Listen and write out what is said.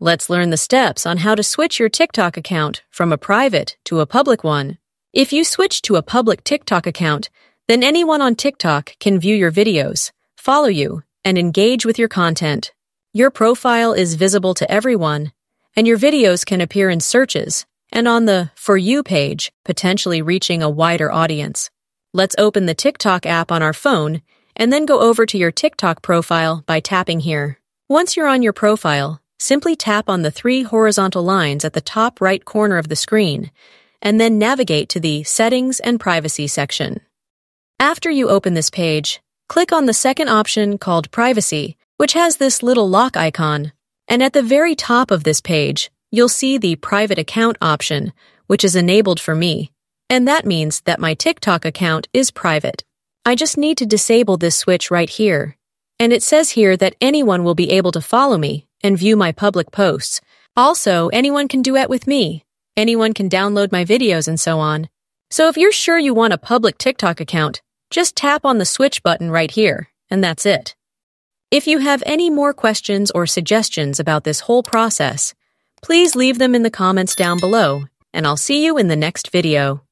Let's learn the steps on how to switch your TikTok account from a private to a public one. If you switch to a public TikTok account, then anyone on TikTok can view your videos, follow you, and engage with your content. Your profile is visible to everyone, and your videos can appear in searches and on the For You page, potentially reaching a wider audience. Let's open the TikTok app on our phone and then go over to your TikTok profile by tapping here. Once you're on your profile, simply tap on the 3 horizontal lines at the top right corner of the screen, and then navigate to the Settings and Privacy section. After you open this page, click on the second option called Privacy, which has this little lock icon. And at the very top of this page, you'll see the Private Account option, which is enabled for me. And that means that my TikTok account is private. I just need to disable this switch right here. And it says here that anyone will be able to follow me and view my public posts. Also, anyone can duet with me. Anyone can download my videos and so on. So if you're sure you want a public TikTok account, just tap on the switch button right here, and that's it. If you have any more questions or suggestions about this whole process, please leave them in the comments down below, and I'll see you in the next video.